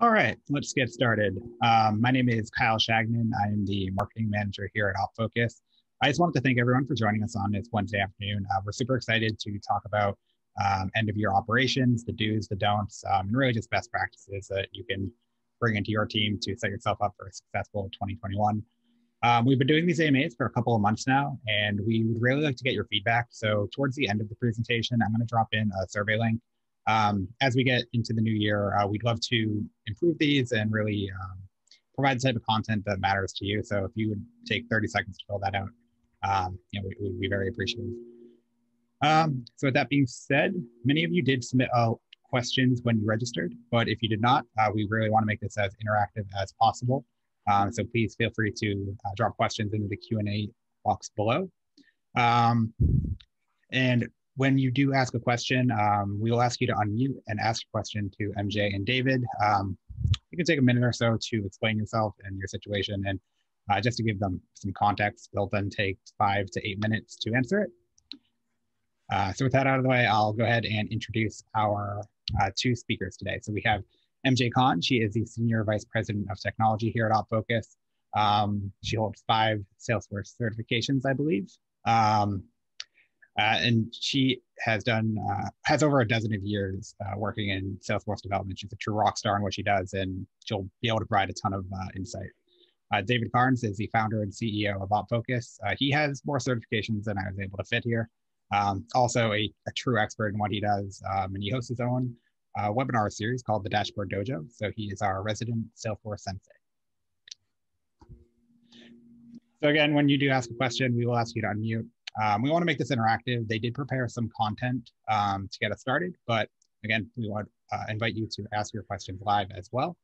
All right, let's get started. My name is Kyle Shagnon. I am the marketing manager here at OpFocus. I just wanted to thank everyone for joining us on this Wednesday afternoon. We're super excited to talk about end of year operations, the do's, the don'ts, and really just best practices that you can bring into your team to set yourself up for a successful 2021. We've been doing these AMAs for a couple of months now, and we would really like to get your feedback. So towards the end of the presentation, I'm going to drop in a survey link. As we get into the new year, we'd love to improve these and really provide the type of content that matters to you. So if you would take 30 seconds to fill that out, we'd be very appreciative. So with that being said, many of you did submit questions when you registered, but if you did not, we really want to make this as interactive as possible. So please feel free to drop questions into the Q&A box below. And when you do ask a question, we will ask you to unmute and ask a question to MJ and David. You can take a minute or so to explain yourself and your situation, and just to give them some context, they'll then take 5 to 8 minutes to answer it. So with that out of the way, I'll go ahead and introduce our two speakers today. So we have MJ Kahn. She is the Senior Vice President of Technology here at OpFocus. She holds 5 Salesforce certifications, I believe. And she has over a dozen of years working in Salesforce development. She's a true rock star in what she does, and she'll be able to provide a ton of insight. David Carnes is the founder and CEO of OpFocus. He has more certifications than I was able to fit here. Also a true expert in what he does, and he hosts his own webinar series called the Dashboard Dojo. So he is our resident Salesforce sensei. So again, when you do ask a question, we will ask you to unmute. We want to make this interactive. They did prepare some content to get us started, but again, we want to invite you to ask your questions live as well.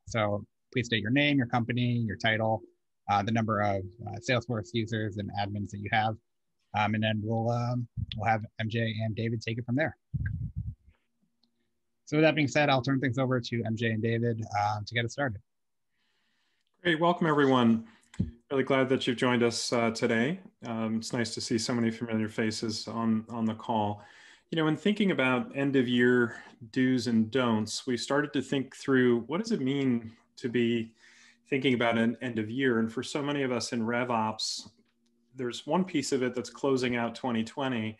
So please state your name, your company, your title, the number of Salesforce users and admins that you have, and then we'll have MJ and David take it from there. So with that being said, I'll turn things over to MJ and David to get us started. Great, welcome everyone. Really glad that you've joined us today. It's nice to see so many familiar faces on the call. You know, in thinking about end of year do's and don'ts, we started to think through what does it mean to be thinking about an end of year. And for so many of us in Rev Ops, there's one piece of it that's closing out 2020.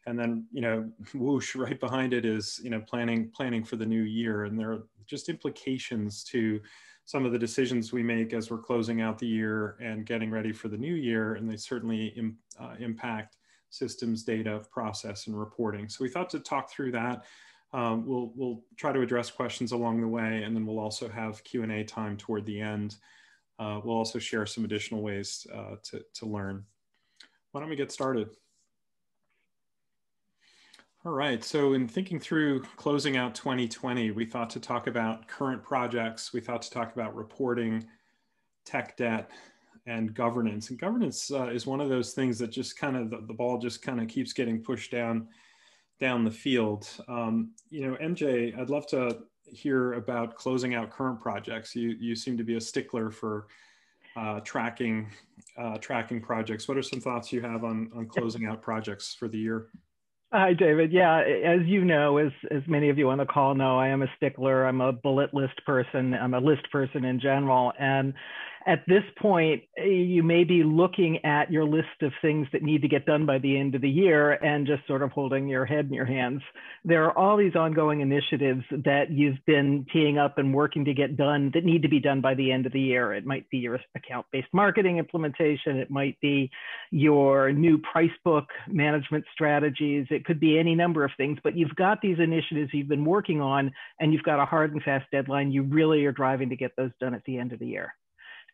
And then, you know, whoosh, right behind it is, you know, planning for the new year. And there are just implications to some of the decisions we make as we're closing out the year and getting ready for the new year. And they certainly impact systems, data, process, and reporting. So we thought to talk through that. We'll try to address questions along the way, and then we'll also have Q&A time toward the end. We'll also share some additional ways to learn. Why don't we get started? All right, so in thinking through closing out 2020, we thought to talk about current projects. We thought to talk about reporting, tech debt, and governance. And governance is one of those things that just kind of, the ball just kind of keeps getting pushed down the field. You know, MJ, I'd love to hear about closing out current projects. You seem to be a stickler for tracking projects. What are some thoughts you have on closing out projects for the year? Hi, David. Yeah, as you know, as many of you on the call know, I am a stickler. I'm a bullet list person. I'm a list person in general. And at this point, you may be looking at your list of things that need to get done by the end of the year and just sort of holding your head in your hands. There are all these ongoing initiatives that you've been teeing up and working to get done that need to be done by the end of the year. It might be your account-based marketing implementation. It might be your new price book management strategies. It could be any number of things, but you've got these initiatives you've been working on and you've got a hard and fast deadline. You really are driving to get those done at the end of the year.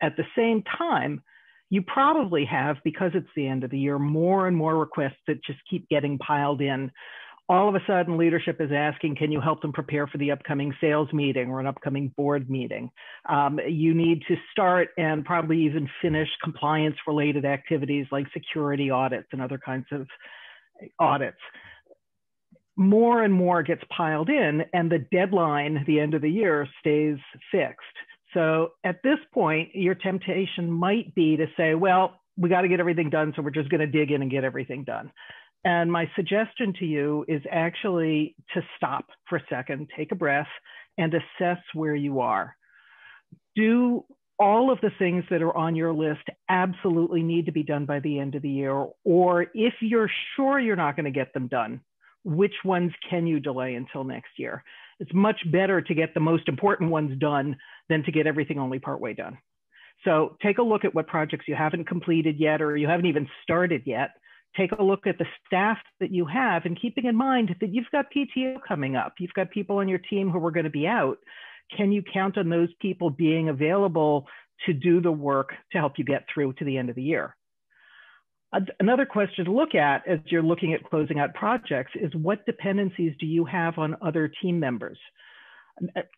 At the same time, you probably have, because it's the end of the year, more and more requests that just keep getting piled in. All of a sudden, leadership is asking, can you help them prepare for the upcoming sales meeting or an upcoming board meeting? You need to start and probably even finish compliance-related activities like security audits and other kinds of audits. More and more gets piled in, and the deadline, the end of the year, stays fixed. So at this point, your temptation might be to say, well, we got to get everything done, so we're just going to dig in and get everything done. And my suggestion to you is actually to stop for a second, take a breath, and assess where you are. Do all of the things that are on your list absolutely need to be done by the end of the year? Or if you're sure you're not going to get them done, which ones can you delay until next year? It's much better to get the most important ones done than to get everything only partway done. So take a look at what projects you haven't completed yet, or you haven't even started yet. Take a look at the staff that you have, and keeping in mind that you've got PTO coming up. You've got people on your team who are going to be out. Can you count on those people being available to do the work to help you get through to the end of the year? Another question to look at as you're looking at closing out projects is, what dependencies do you have on other team members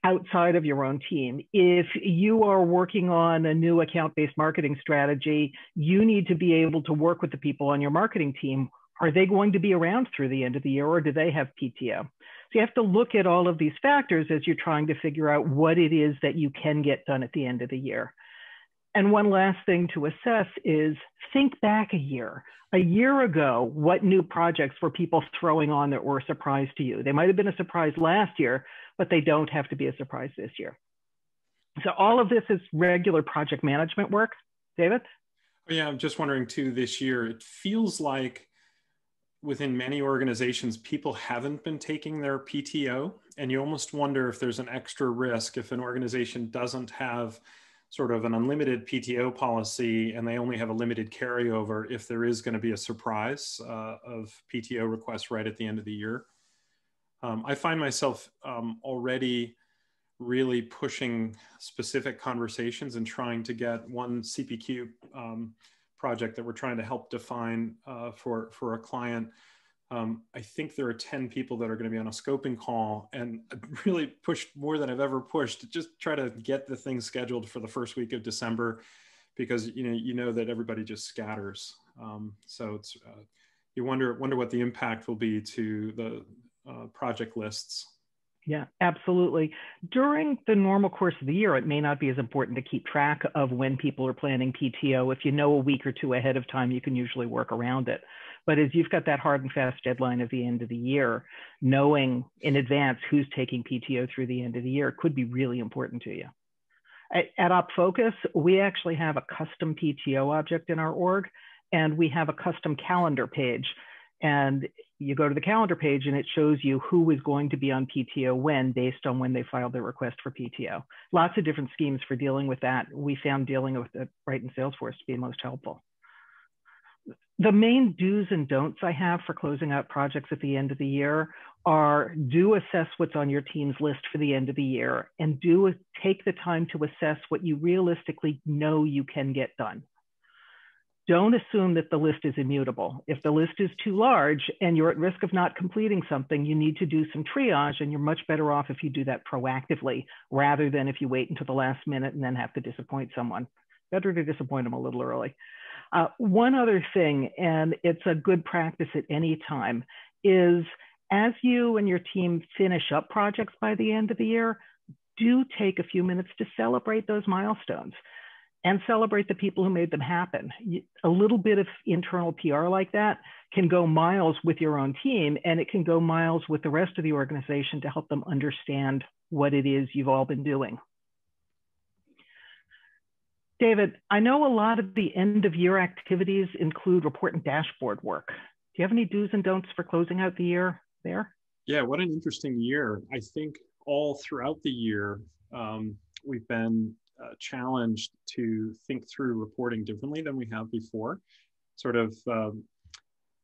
outside of your own team? If you are working on a new account-based marketing strategy, you need to be able to work with the people on your marketing team. Are they going to be around through the end of the year, or do they have PTO? So you have to look at all of these factors as you're trying to figure out what it is that you can get done at the end of the year. And one last thing to assess is, think back a year. A year ago, what new projects were people throwing on that were a surprise to you? They might have been a surprise last year, but they don't have to be a surprise this year. So all of this is regular project management work. David? Yeah, I'm just wondering too, this year, it feels like within many organizations, people haven't been taking their PTO, and you almost wonder if there's an extra risk if an organization doesn't have sort of an unlimited PTO policy and they only have a limited carryover, if there is going to be a surprise of PTO requests right at the end of the year. I find myself already really pushing specific conversations and trying to get one CPQ project that we're trying to help define for a client. I think there are 10 people that are going to be on a scoping call, and I really pushed more than I've ever pushed to just try to get the thing scheduled for the first week of December, because you know that everybody just scatters. So it's you wonder what the impact will be to the project lists. Yeah, absolutely. During the normal course of the year, it may not be as important to keep track of when people are planning PTO. If you know a week or two ahead of time, you can usually work around it. But as you've got that hard and fast deadline at the end of the year, knowing in advance who's taking PTO through the end of the year could be really important to you. At OpFocus, we actually have a custom PTO object in our org, and we have a custom calendar page. And you go to the calendar page and it shows you who is going to be on PTO when, based on when they filed their request for PTO. Lots of different schemes for dealing with that. We found dealing with it right in Salesforce to be most helpful. The main do's and don'ts I have for closing out projects at the end of the year are, do assess what's on your team's list for the end of the year, and do take the time to assess what you realistically know you can get done. Don't assume that the list is immutable. If the list is too large and you're at risk of not completing something, you need to do some triage, and you're much better off if you do that proactively rather than if you wait until the last minute and then have to disappoint someone. Better to disappoint them a little early. One other thing, and it's a good practice at any time, is as you and your team finish up projects by the end of the year, do take a few minutes to celebrate those milestones and celebrate the people who made them happen. A little bit of internal PR like that can go miles with your own team, and it can go miles with the rest of the organization to help them understand what it is you've all been doing. David, I know a lot of the end of year activities include report and dashboard work. Do you have any do's and don'ts for closing out the year there? Yeah, what an interesting year. I think all throughout the year, we've been challenged to think through reporting differently than we have before. Sort of,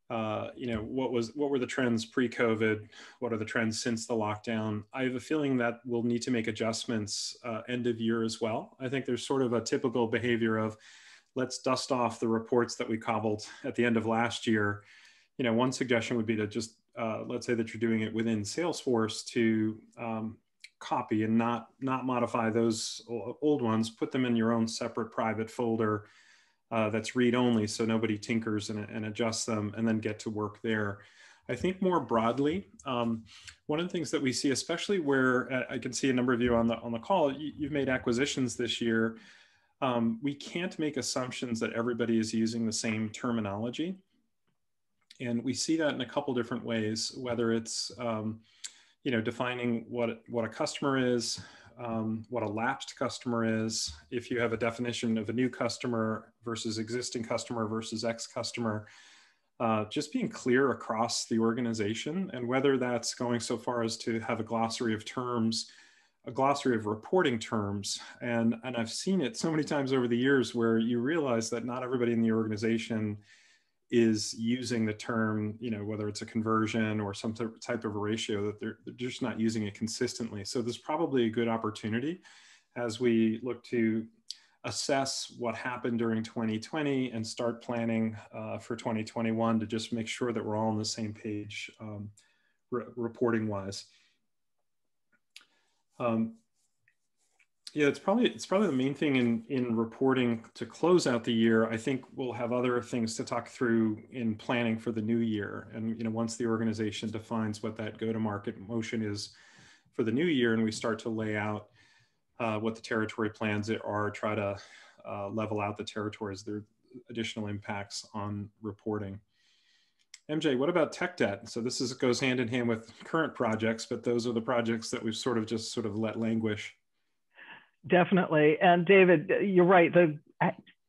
what were the trends pre-COVID? What are the trends since the lockdown? I have a feeling that we'll need to make adjustments end of year as well. I think there's sort of a typical behavior of, let's dust off the reports that we cobbled at the end of last year. One suggestion would be to just, let's say that you're doing it within Salesforce, to copy and not modify those old ones, put them in your own separate private folder that's read-only, so nobody tinkers and adjusts them, and then get to work there. I think more broadly, one of the things that we see, especially where I can see a number of you on the call, you've made acquisitions this year. We can't make assumptions that everybody is using the same terminology. And we see that in a couple different ways, whether it's defining what a customer is, what a lapsed customer is, if you have a definition of a new customer versus existing customer versus ex-customer, just being clear across the organization, and whether that's going so far as to have a glossary of terms, a glossary of reporting terms. And I've seen it so many times over the years where you realize that not everybody in the organization is using the term, whether it's a conversion or some type of a ratio, that they're just not using it consistently. So there's probably a good opportunity as we look to assess what happened during 2020 and start planning for 2021 to just make sure that we're all on the same page reporting wise. Yeah, it's probably the main thing in reporting to close out the year. I think we'll have other things to talk through in planning for the new year. And once the organization defines what that go-to-market motion is for the new year, and we start to lay out what the territory plans are, try to level out the territories, there are additional impacts on reporting. MJ, what about tech debt? So this goes hand in hand with current projects, but those are the projects that we've sort of let languish. Definitely. And David, you're right.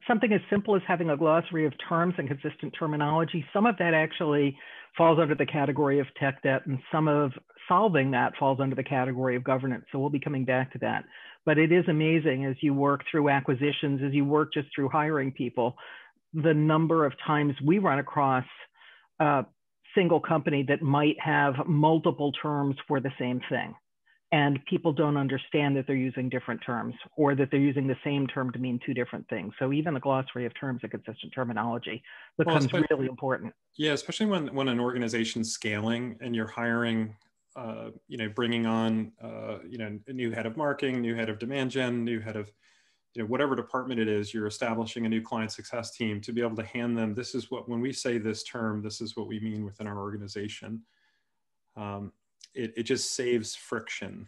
Something as simple as having a glossary of terms and consistent terminology, some of that actually falls under the category of tech debt, and some of solving that falls under the category of governance. So we'll be coming back to that. But it is amazing as you work through acquisitions, as you work just through hiring people, the number of times we run across a single company that might have multiple terms for the same thing. And people don't understand that they're using different terms, or that they're using the same term to mean two different things. So even the glossary of terms and consistent terminology becomes really important. Yeah, especially when an organization's scaling and you're hiring, bringing on, a new head of marketing, new head of demand gen, new head of, whatever department it is, you're establishing a new client success team to be able to hand them, when we say this term, this is what we mean within our organization. It just saves friction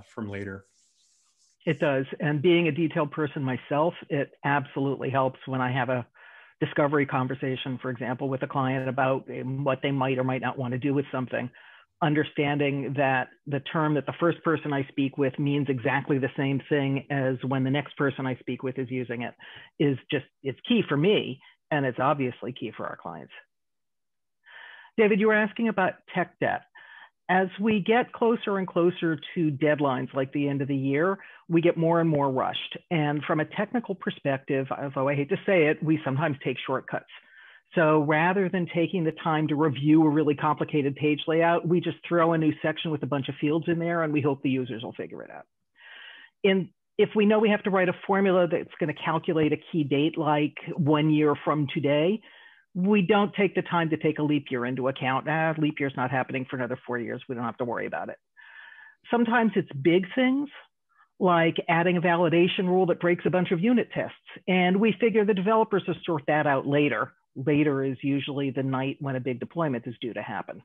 from later. It does. And being a detailed person myself, it absolutely helps when I have a discovery conversation, for example, with a client about what they might or might not want to do with something. Understanding that the term that the first person I speak with means exactly the same thing as when the next person I speak with is using it it's key for me, and it's obviously key for our clients. David, you were asking about tech debt. As we get closer and closer to deadlines like the end of the year, we get more and more rushed. And from a technical perspective, although I hate to say it, we sometimes take shortcuts. So rather than taking the time to review a really complicated page layout, we just throw a new section with a bunch of fields in there, and we hope the users will figure it out. If we know we have to write a formula that's going to calculate a key date like 1 year from today, we don't take the time to take a leap year into account. Leap year's not happening for another 4 years. We don't have to worry about it. Sometimes it's big things like adding a validation rule that breaks a bunch of unit tests. And we figure the developers will sort that out later. Later is usually the night when a big deployment is due to happen.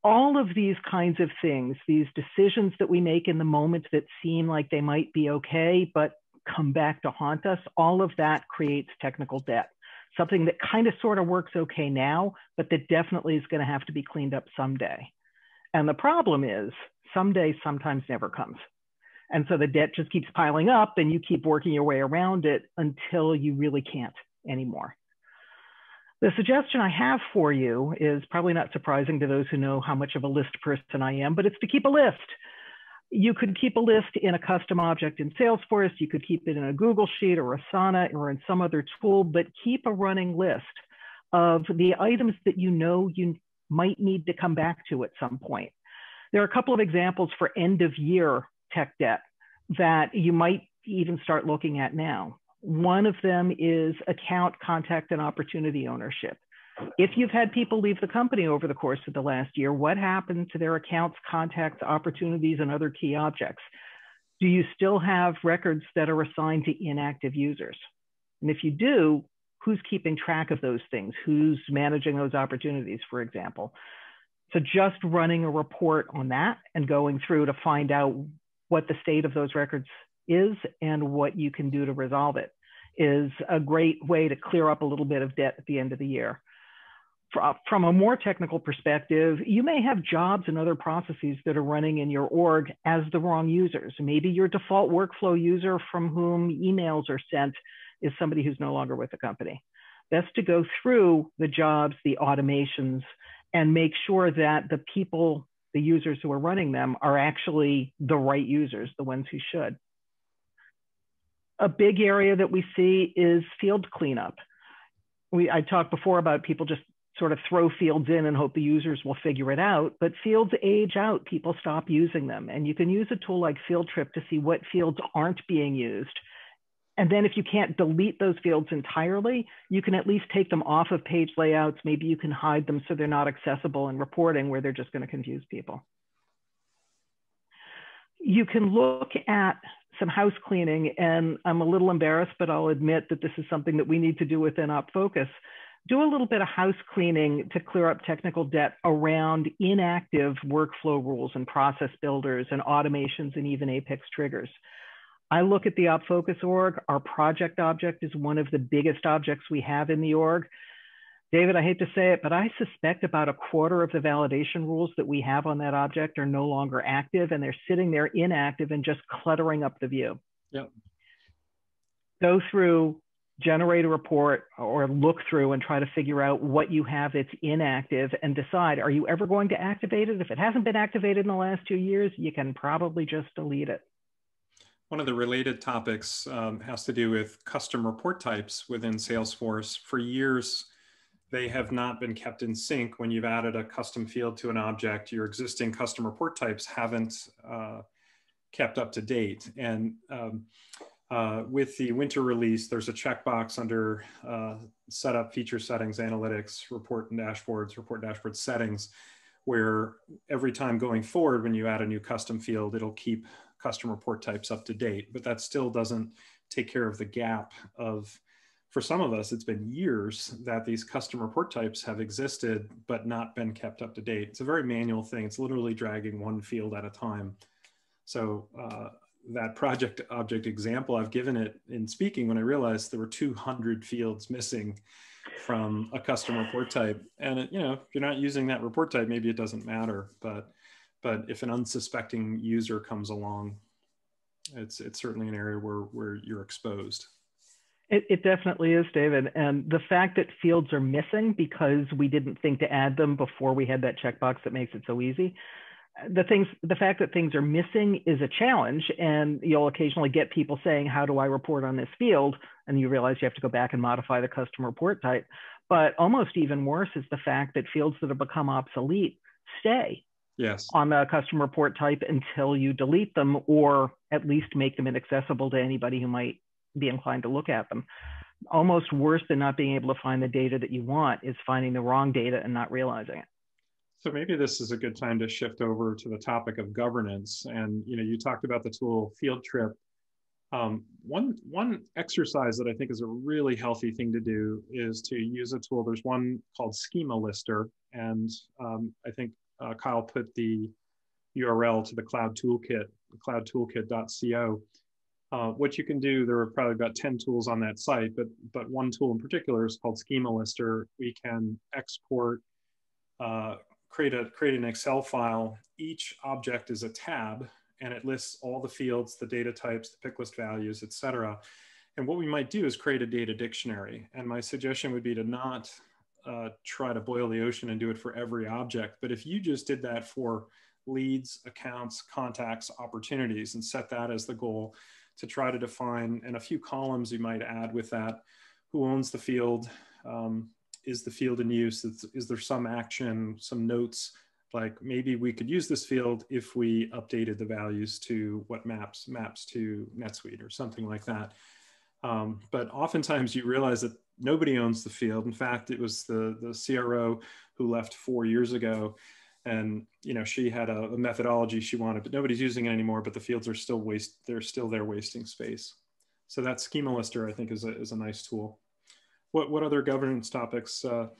All of these kinds of things, these decisions that we make in the moment that seem like they might be okay, but come back to haunt us, all of that creates technical debt. Something that kind of sort of works okay now, but that definitely is going to have to be cleaned up someday. And the problem is someday sometimes never comes. And so the debt just keeps piling up, and you keep working your way around it until you really can't anymore. The suggestion I have for you is probably not surprising to those who know how much of a list person I am, but it's to keep a list. You could keep a list in a custom object in Salesforce. You could keep it in a Google Sheet or Asana or in some other tool, but keep a running list of the items that you know you might need to come back to at some point. There are a couple of examples for end of year tech debt that you might even start looking at now. One of them is account, contact, and opportunity ownership. If you've had people leave the company over the course of the last year, what happened to their accounts, contacts, opportunities, and other key objects? Do you still have records that are assigned to inactive users? And if you do, who's keeping track of those things? Who's managing those opportunities, for example? So just running a report on that and going through to find out what the state of those records is and what you can do to resolve it is a great way to clear up a little bit of debt at the end of the year. From a more technical perspective, you may have jobs and other processes that are running in your org as the wrong users. Maybe your default workflow user from whom emails are sent is somebody who's no longer with the company. Best to go through the jobs, the automations, and make sure that the people, the users who are running them, are actually the right users, the ones who should. A big area that we see is field cleanup. I talked before about people just sort of throw fields in and hope the users will figure it out, but fields age out, people stop using them. And you can use a tool like Field Trip to see what fields aren't being used. And then if you can't delete those fields entirely, you can at least take them off of page layouts. Maybe you can hide them so they're not accessible in reporting where they're just going to confuse people. You can look at some house cleaning, and I'm a little embarrassed, but I'll admit that this is something that we need to do within OpFocus. Do a little bit of house cleaning to clear up technical debt around inactive workflow rules and process builders and automations and even Apex triggers. I look at the OpFocus org. Our project object is one of the biggest objects we have in the org. David, I hate to say it, but I suspect about a quarter of the validation rules that we have on that object are no longer active, and they're sitting there inactive and just cluttering up the view. Yep. Go through, generate a report, or look through and try to figure out what you have that's inactive and decide, are you ever going to activate it? If it hasn't been activated in the last 2 years, you can probably just delete it. One of the related topics has to do with custom report types within Salesforce. For years, they have not been kept in sync. When you've added a custom field to an object, your existing custom report types haven't kept up to date. And with the winter release, there's a checkbox under setup, feature settings, analytics, report and dashboards, report dashboard settings, where every time going forward, when you add a new custom field, it'll keep custom report types up to date. But that still doesn't take care of the gap of, for some of us, it's been years that these custom report types have existed, but not been kept up to date. It's a very manual thing. It's literally dragging one field at a time. So that project object example, I've given it in speaking when I realized there were 200 fields missing from a custom report type. And if you're not using that report type, maybe it doesn't matter. But if an unsuspecting user comes along, it's certainly an area where you're exposed. It definitely is, David. And the fact that fields are missing because we didn't think to add them before we had that checkbox that makes it so easy. The fact that things are missing is a challenge, and you'll occasionally get people saying, how do I report on this field? And you realize you have to go back and modify the custom report type. But almost even worse is the fact that fields that have become obsolete stay on the custom report type until you delete them, or at least make them inaccessible to anybody who might be inclined to look at them. Almost worse than not being able to find the data that you want is finding the wrong data and not realizing it. So maybe this is a good time to shift over to the topic of governance. And you talked about the tool Field Trip. One exercise that I think is a really healthy thing to do is to use a tool. There's one called Schema Lister, and I think Kyle put the URL to the Cloud Toolkit, cloudtoolkit.co. What you can do, there are probably about 10 tools on that site, but one tool in particular is called Schema Lister. We can export, create an Excel file. Each object is a tab, and it lists all the fields, the data types, the pick list values, et cetera. And what we might do is create a data dictionary. And my suggestion would be to not try to boil the ocean and do it for every object. But if you just did that for leads, accounts, contacts, opportunities, and set that as the goal, to try to define, and a few columns you might add with that: who owns the field, is the field in use, is there some action, some notes, like maybe we could use this field if we updated the values to what maps to NetSuite or something like that. But oftentimes you realize that nobody owns the field. In fact, it was the CRO who left 4 years ago, and she had a methodology she wanted, but nobody's using it anymore. But the fields are still they're still there wasting space. So that Schema Lister, I think, is a nice tool. What other governance topics do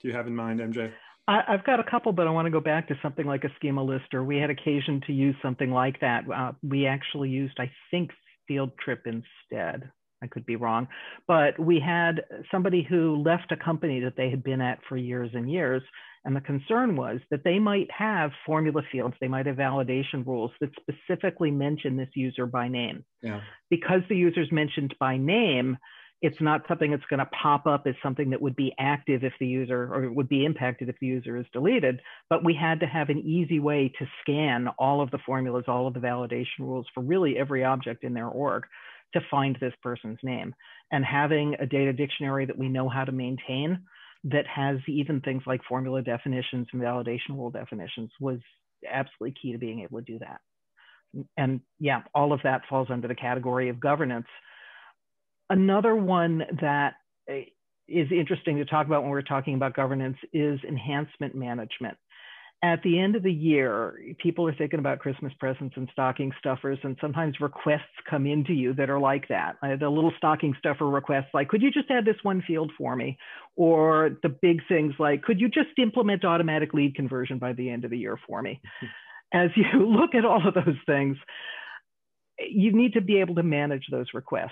you have in mind, MJ? I've got a couple, but I want to go back to something like a Schema Lister. We had occasion to use something like that. We actually used, I think, Field Trip instead. I could be wrong, but we had somebody who left a company that they had been at for years and years. And the concern was that they might have formula fields, they might have validation rules that specifically mention this user by name. Yeah. Because the user's mentioned by name, it's not something that's going to pop up as something that would be active if the user, or would be impacted if the user is deleted. But we had to have an easy way to scan all of the formulas, all of the validation rules for really every object in their org to find this person's name. And having a data dictionary that we know how to maintain that has even things like formula definitions and validation rule definitions was absolutely key to being able to do that. And yeah, all of that falls under the category of governance. Another one that is interesting to talk about when we're talking about governance is enhancement management. At the end of the year, people are thinking about Christmas presents and stocking stuffers, and sometimes requests come into you that are like that. The little stocking stuffer requests like, could you just add this one field for me? Or the big things like, could you just implement automatic lead conversion by the end of the year for me? As you look at all of those things, you need to be able to manage those requests.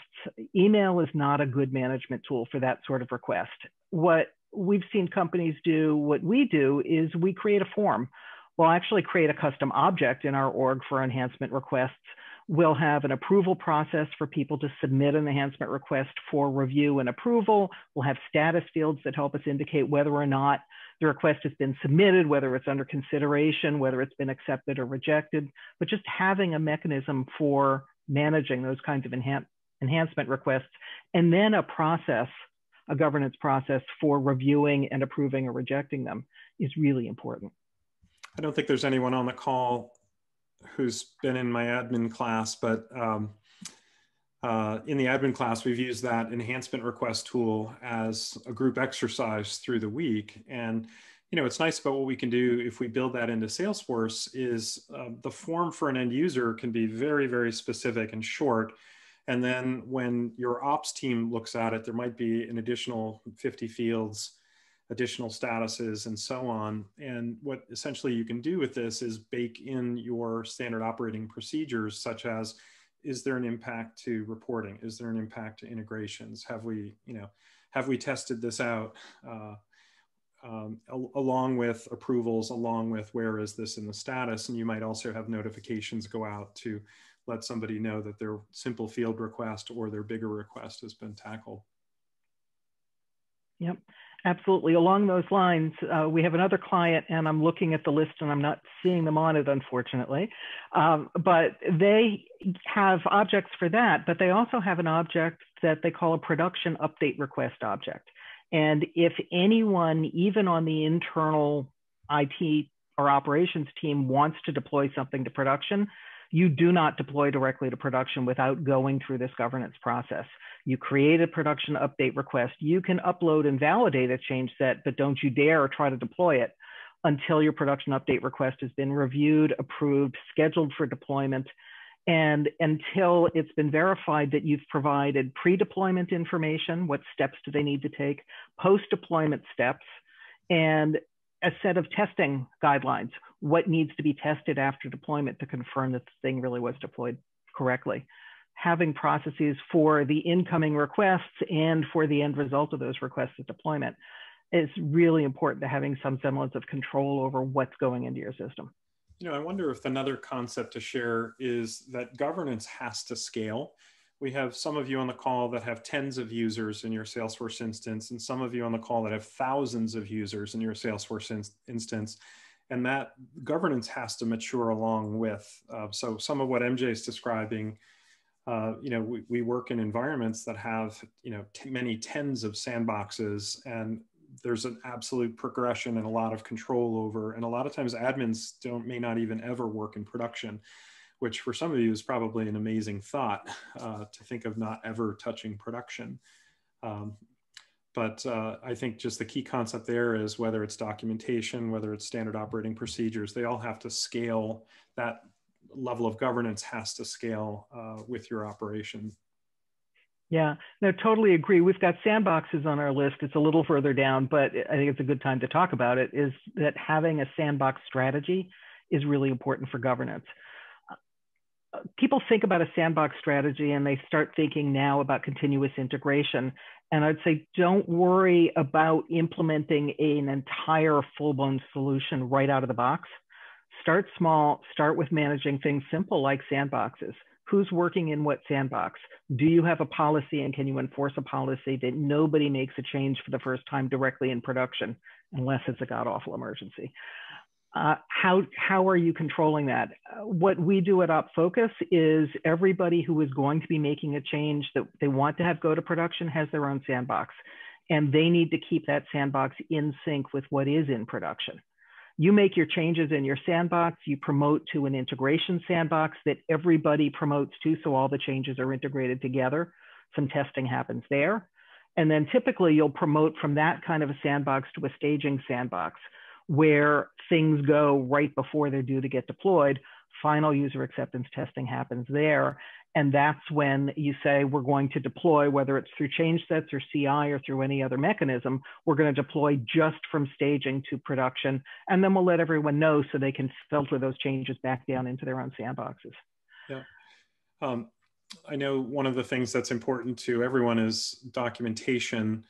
Email is not a good management tool for that sort of request. What we've seen companies do, what we do is we create a form. We'll actually create a custom object in our org for enhancement requests. We'll have an approval process for people to submit an enhancement request for review and approval. We'll have status fields that help us indicate whether or not the request has been submitted, whether it's under consideration, whether it's been accepted or rejected. But just having a mechanism for managing those kinds of enhancement requests, and then a process, a governance process for reviewing and approving or rejecting them is really important. I don't think there's anyone on the call who's been in my admin class, but in the admin class, we've used that enhancement request tool as a group exercise through the week. And, you know, it's nice about what we can do if we build that into Salesforce is the form for an end user can be very, very specific and short. And then when your ops team looks at it, there might be an additional 50 fields, additional statuses, and so on. And what essentially you can do with this is bake in your standard operating procedures, such as, is there an impact to reporting? Is there an impact to integrations? Have we tested this out? Along with approvals, along with where is this in the status? And you might also have notifications go out to let somebody know that their simple field request or their bigger request has been tackled. Yep, absolutely. Along those lines, we have another client, and I'm looking at the list and I'm not seeing them on it, unfortunately. But they have objects for that, but they also have an object that they call a production update request object. And if anyone, even on the internal IT or operations team, wants to deploy something to production, you do not deploy directly to production without going through this governance process. You create a production update request. You can upload and validate a change set, but don't you dare try to deploy it until your production update request has been reviewed, approved, scheduled for deployment, and until it's been verified that you've provided pre-deployment information, what steps do they need to take, post-deployment steps, and a set of testing guidelines, what needs to be tested after deployment to confirm that the thing really was deployed correctly. Having processes for the incoming requests and for the end result of those requests at deployment is really important to having some semblance of control over what's going into your system. You know, I wonder if another concept to share is that governance has to scale. We have some of you on the call that have tens of users in your Salesforce instance, and some of you on the call that have thousands of users in your Salesforce instance. And that governance has to mature along with. So some of what MJ is describing, you know, we work in environments that have, you know, many tens of sandboxes, and there's an absolute progression and a lot of control over, and a lot of times admins may not even ever work in production, which for some of you is probably an amazing thought to think of not ever touching production. But I think just the key concept there is whether it's documentation, whether it's standard operating procedures, they all have to scale. That level of governance has to scale with your operation. Yeah, no, totally agree. We've got sandboxes on our list. It's a little further down, but I think it's a good time to talk about it, is that having a sandbox strategy is really important for governance. people think about a sandbox strategy and they start thinking now about continuous integration. And I'd say, don't worry about implementing an entire full-blown solution right out of the box. Start small, start with managing things simple like sandboxes. Who's working in what sandbox? Do you have a policy, and can you enforce a policy that nobody makes a change for the first time directly in production, unless it's a god-awful emergency? How are you controlling that? What we do at OpFocus is everybody who is going to be making a change that they want to have go to production has their own sandbox, and they need to keep that sandbox in sync with what is in production. You make your changes in your sandbox, you promote to an integration sandbox that everybody promotes to, so all the changes are integrated together. Some testing happens there. And then typically you'll promote from that kind of a sandbox to a staging sandbox, where things go right before they're due to get deployed. Final user acceptance testing happens there. And that's when you say, we're going to deploy, whether it's through change sets or CI or through any other mechanism, we're going to deploy just from staging to production. And then we'll let everyone know so they can filter those changes back down into their own sandboxes. Yeah. I know one of the things that's important to everyone is documentation.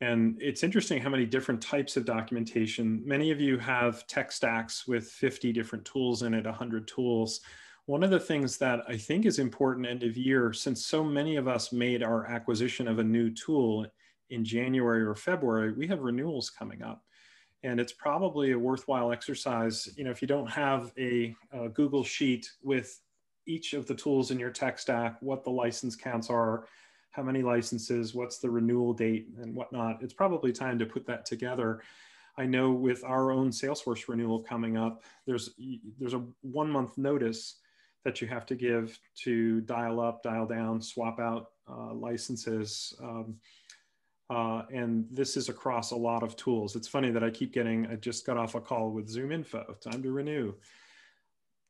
And it's interesting how many different types of documentation. Many of you have tech stacks with 50 different tools in it, 100 tools. One of the things that I think is important end of year, since so many of us made our acquisition of a new tool in January or February, we have renewals coming up. And it's probably a worthwhile exercise, if you don't have a Google sheet with each of the tools in your tech stack, what the license counts are, how many licenses, what's the renewal date and whatnot. It's probably time to put that together. I know with our own Salesforce renewal coming up, there's a 1 month notice that you have to give to dial up, dial down, swap out licenses. And this is across a lot of tools. It's funny that I just got off a call with Zoom Info, time to renew.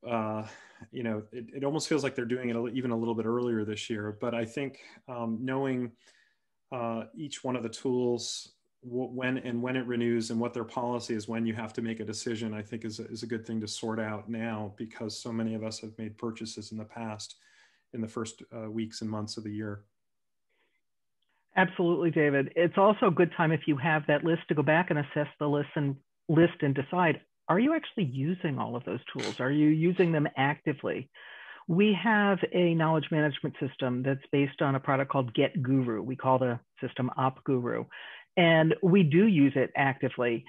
It almost feels like they're doing it even a little bit earlier this year. But I think knowing each one of the tools, when it renews and what their policy is when you have to make a decision, I think is a good thing to sort out now, because so many of us have made purchases in the past in the first weeks and months of the year. Absolutely, David. It's also a good time, if you have that list, to go back and assess the list and decide, are you actually using all of those tools? Are you using them actively? We have a knowledge management system that's based on a product called Get Guru. We call the system Op Guru, and we do use it actively.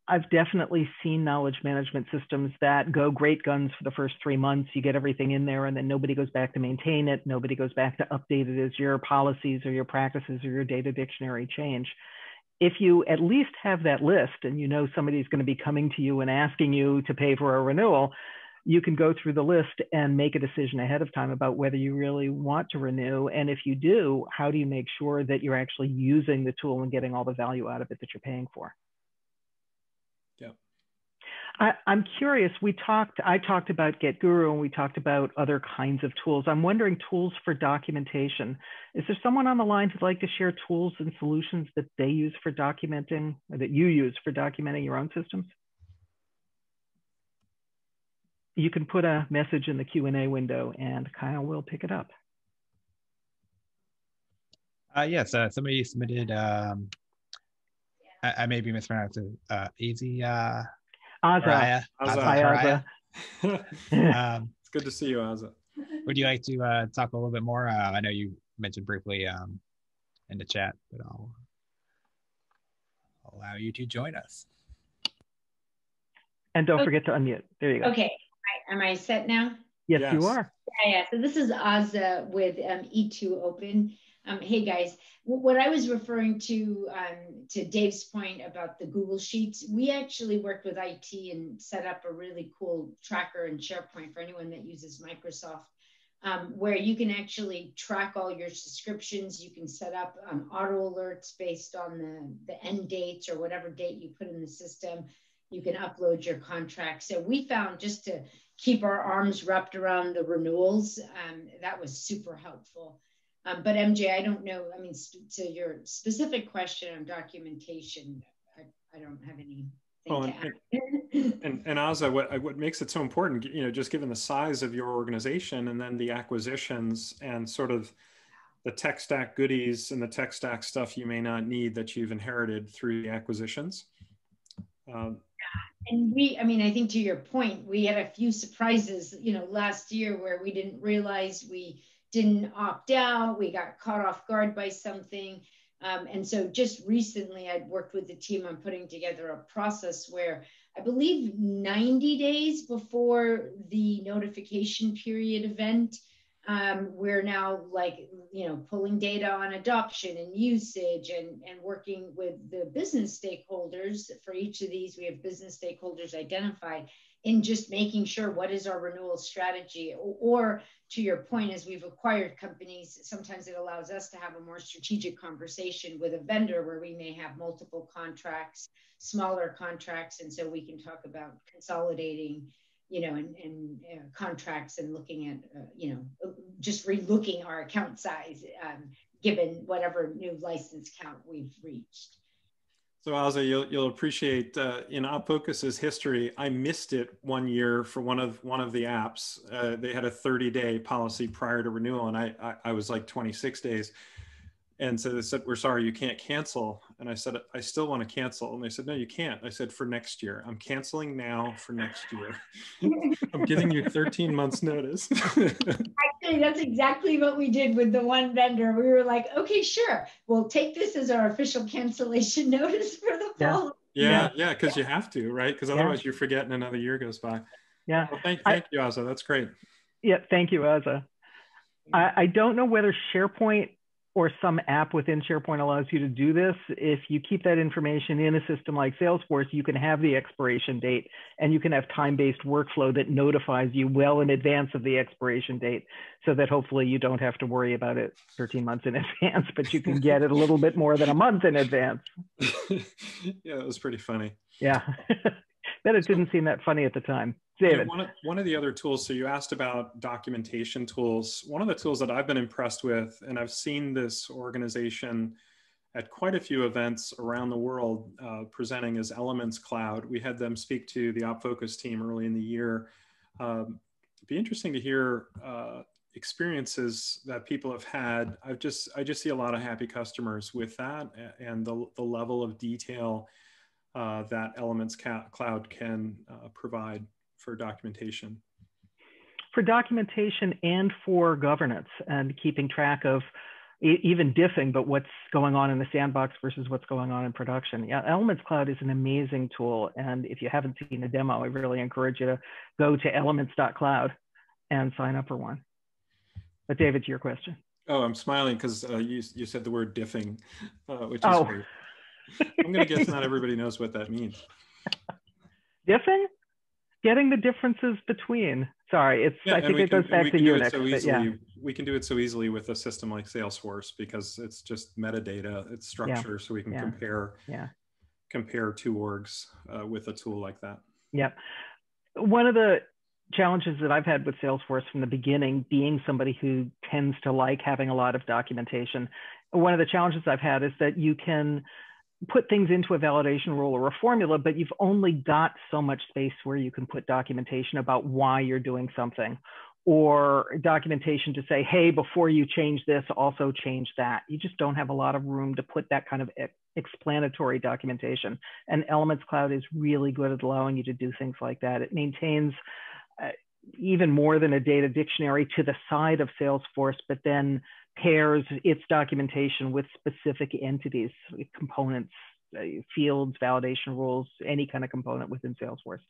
I've definitely seen knowledge management systems that go great guns for the first 3 months. You get everything in there and then nobody goes back to maintain it. Nobody goes back to update it as your policies or your practices or your data dictionary change. If you at least have that list and you know somebody's going to be coming to you and asking you to pay for a renewal, you can go through the list and make a decision ahead of time about whether you really want to renew. And if you do, how do you make sure that you're actually using the tool and getting all the value out of it that you're paying for? Yeah. I'm curious, I talked about Get Guru and we talked about other kinds of tools. I'm wondering, tools for documentation. Is there someone on the line who'd like to share tools and solutions that they use for documenting, or that you use for documenting your own systems? You can put a message in the Q&A window and Kyle will pick it up. Yes, somebody submitted, I may be mispronouncing it, Easy. Azza. It's good to see you, Azza. Would you like to talk a little bit more? I know you mentioned briefly in the chat, but I'll allow you to join us. And don't forget to unmute. There you go. Okay. Am I set now? Yes, you are. Yeah. So this is Azza with E2 Open. Hey guys, what I was referring to Dave's point about the Google Sheets, we actually worked with IT and set up a really cool tracker in SharePoint for anyone that uses Microsoft, where you can actually track all your subscriptions. You can set up auto alerts based on the end dates or whatever date you put in the system. You can upload your contract. So we found, just to keep our arms wrapped around the renewals, that was super helpful. But MJ, I don't know, to your specific question on documentation, I don't have any And Azza, what makes it so important, just given the size of your organization and then the acquisitions and sort of the tech stack goodies and the tech stack stuff you may not need that you've inherited through the acquisitions. And I think to your point, we had a few surprises, last year where we didn't realize we didn't opt out. We got caught off guard by something. And so just recently I'd worked with the team on putting together a process where I believe 90 days before the notification period event, we're now pulling data on adoption and usage and working with the business stakeholders. For each of these, we have business stakeholders identified in just making sure what is our renewal strategy, or to your point, as we've acquired companies, sometimes it allows us to have a more strategic conversation with a vendor where we may have multiple contracts, smaller contracts. And so we can talk about consolidating and contracts and looking at, just relooking our account size, given whatever new license count we've reached. So Azza, you'll appreciate in OpFocus's history, I missed it one year for one of the apps. They had a 30-day policy prior to renewal, and I was like 26 days. And so they said, "We're sorry, you can't cancel." And I said, "I still want to cancel." And they said, "No, you can't." I said, "For next year. I'm canceling now for next year. I'm giving you 13 months notice." Actually, that's exactly what we did with the one vendor. We were like, "Okay, sure. We'll take this as our official cancellation notice for the fall." Yeah, because you have to, right? Because otherwise you forget and another year goes by. Yeah. Well, thank you, Azza. That's great. Yeah, thank you, Azza. I don't know whether SharePoint or some app within SharePoint allows you to do this. If you keep that information in a system like Salesforce, you can have the expiration date, and you can have time-based workflow that notifies you well in advance of the expiration date, so that hopefully you don't have to worry about it 13 months in advance, but you can get it a little bit more than a month in advance. Yeah, it was pretty funny. Yeah, but it didn't seem that funny at the time. David. One of the other tools, so you asked about documentation tools. One of the tools that I've been impressed with, and I've seen this organization at quite a few events around the world presenting, is Elements Cloud. We had them speak to the OpFocus team early in the year. It'd be interesting to hear experiences that people have had. I just see a lot of happy customers with that, and the level of detail that Elements Cloud can provide for documentation. For documentation and for governance and keeping track of even diffing, but what's going on in the sandbox versus what's going on in production. Yeah, Elements Cloud is an amazing tool. And if you haven't seen a demo, I really encourage you to go to elements.cloud and sign up for one. But David, to your question. Oh, I'm smiling because you said the word diffing, which is great. I'm going to guess not everybody knows what that means. Diffing? Getting the differences between. Sorry, I think it goes back to Unix. So easily, we can do it so easily with a system like Salesforce because it's just metadata, it's structure, so we can compare two orgs with a tool like that. Yeah. One of the challenges that I've had with Salesforce from the beginning, being somebody who tends to like having a lot of documentation, one of the challenges I've had is that you can put things into a validation rule or a formula, but you've only got so much space where you can put documentation about why you're doing something, or documentation to say, hey, before you change this, also change that. You just don't have a lot of room to put that kind of explanatory documentation. And Elements Cloud is really good at allowing you to do things like that. It maintains even more than a data dictionary to the side of Salesforce, but then pairs its documentation with specific entities, components, fields, validation rules, any kind of component within Salesforce.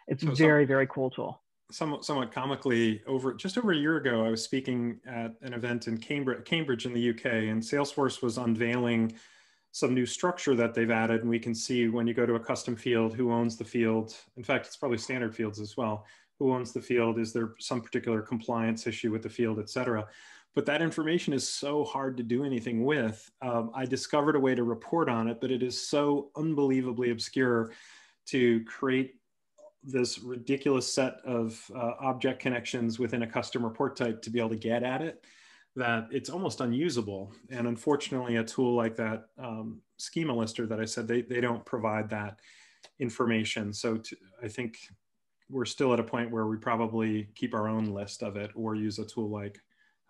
It's a very, very cool tool. Somewhat comically, just over a year ago, I was speaking at an event in Cambridge in the UK, and Salesforce was unveiling some new structure that they've added. And we can see when you go to a custom field, who owns the field. In fact, it's probably standard fields as well. Who owns the field? Is there some particular compliance issue with the field, et cetera? But that information is so hard to do anything with. I discovered a way to report on it, but it is so unbelievably obscure to create this ridiculous set of object connections within a custom report type to be able to get at it, that it's almost unusable. And unfortunately, a tool like that schema lister that I said, they don't provide that information. So I think we're still at a point where we probably keep our own list of it or use a tool like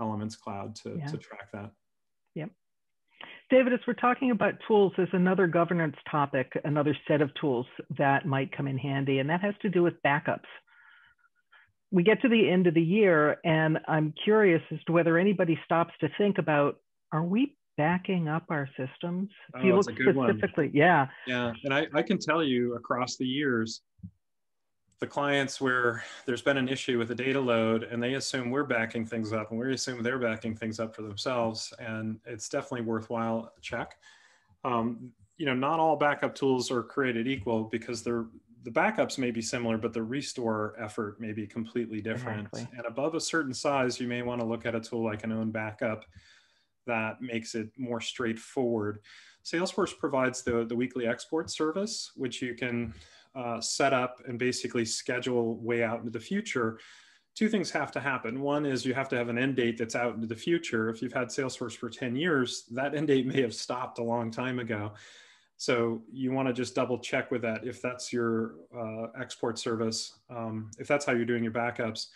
Elements Cloud to track that. Yep. David, as we're talking about tools, there's another governance topic, another set of tools that might come in handy, and that has to do with backups. We get to the end of the year, and I'm curious as to whether anybody stops to think about, are we backing up our systems? If you look specifically, yeah. Yeah, and I can tell you across the years, the clients where there's been an issue with the data load and they assume we're backing things up and we assume they're backing things up for themselves. And it's definitely worthwhile to check. Not all backup tools are created equal because the backups may be similar, but the restore effort may be completely different. Exactly. And above a certain size, you may want to look at a tool like an own backup that makes it more straightforward. Salesforce provides the weekly export service, which you can set up and basically schedule way out into the future. Two things have to happen. One is you have to have an end date that's out into the future. If you've had Salesforce for 10 years, that end date may have stopped a long time ago. So you want to just double check with that if that's your export service, if that's how you're doing your backups.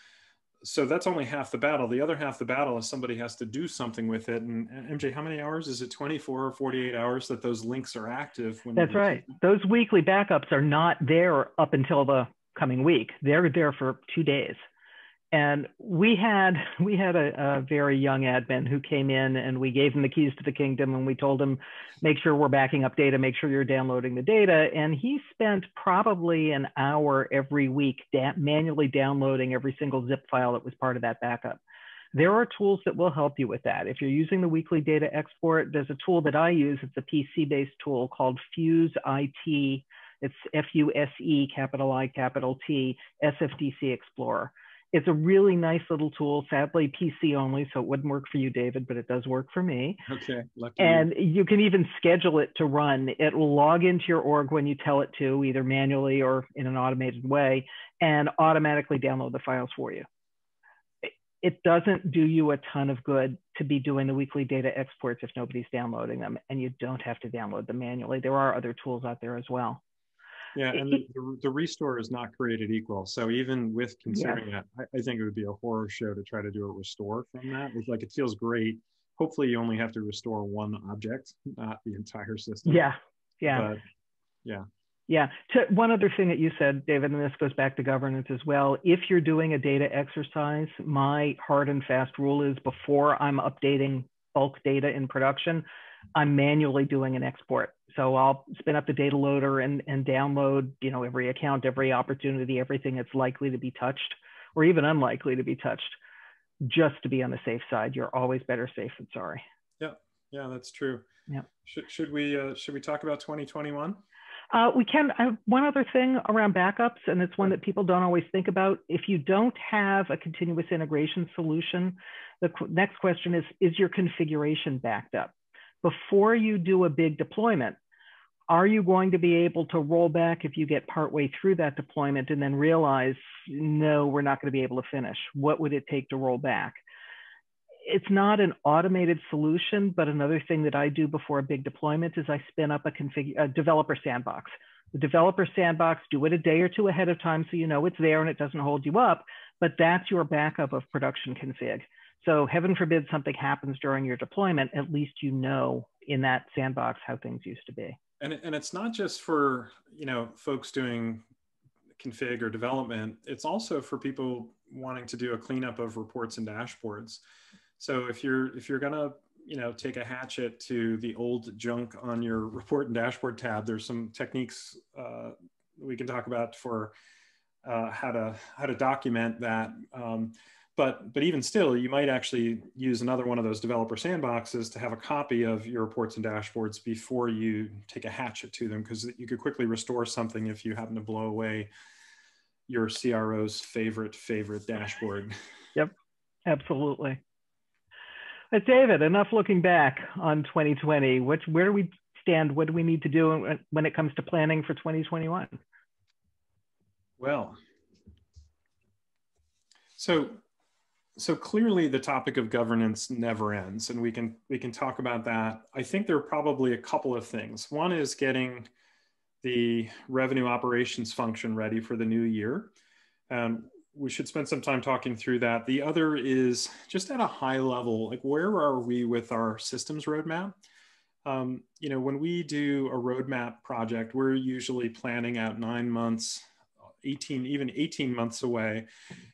So that's only half the battle. The other half of the battle is somebody has to do something with it. And MJ, how many hours? Is it 24 or 48 hours that those links are active? That's right. Those weekly backups are not there up until the coming week. They're there for 2 days. And we had a very young admin who came in, and we gave him the keys to the kingdom, and we told him, make sure we're backing up data, make sure you're downloading the data. And he spent probably an hour every week manually downloading every single zip file that was part of that backup. There are tools that will help you with that. If you're using the weekly data export, there's a tool that I use. It's a PC-based tool called Fuse IT. It's Fuse, capital I, capital T, SFDC Explorer. It's a really nice little tool, sadly PC only, so it wouldn't work for you, David, but it does work for me. Okay. And you can even schedule it to run. It will log into your org when you tell it to, either manually or in an automated way, and automatically download the files for you. It doesn't do you a ton of good to be doing the weekly data exports if nobody's downloading them, and you don't have to download them manually. There are other tools out there as well. Yeah, and the restore is not created equal. So even with considering that, I think it would be a horror show to try to do a restore from that. It's like, it feels great. Hopefully you only have to restore one object, not the entire system. Yeah. But, yeah. One other thing that you said, David, and this goes back to governance as well. If you're doing a data exercise, my hard and fast rule is before I'm updating bulk data in production, I'm manually doing an export. So I'll spin up the data loader and download, every account, every opportunity, everything that's likely to be touched or even unlikely to be touched, just to be on the safe side. You're always better safe than sorry. Yeah, that's true. Yeah. Should we talk about 2021? We can. I have one other thing around backups, and it's one that people don't always think about. If you don't have a continuous integration solution, the next question is your configuration backed up? Before you do a big deployment, are you going to be able to roll back if you get partway through that deployment and then realize, no, we're not going to be able to finish? What would it take to roll back? It's not an automated solution, but another thing that I do before a big deployment is I spin up a developer sandbox. The developer sandbox, do it a day or two ahead of time so you know it's there and it doesn't hold you up, but that's your backup of production config. So heaven forbid something happens during your deployment, at least you know in that sandbox how things used to be. And it's not just for, folks doing config or development, it's also for people wanting to do a cleanup of reports and dashboards. So if you're gonna, take a hatchet to the old junk on your report and dashboard tab, there's some techniques we can talk about for how to document that. But even still, you might actually use another one of those developer sandboxes to have a copy of your reports and dashboards before you take a hatchet to them, because you could quickly restore something if you happen to blow away your CRO's favorite dashboard. Yep, absolutely. But David, enough looking back on 2020. Where do we stand? What do we need to do when it comes to planning for 2021? Well, so clearly the topic of governance never ends, and we can talk about that. I think there are probably a couple of things. One is getting the revenue operations function ready for the new year. We should spend some time talking through that. The other is just at a high level, like where are we with our systems roadmap? You know, when we do a roadmap project, we're usually planning out 9 months, 18, even 18 months away.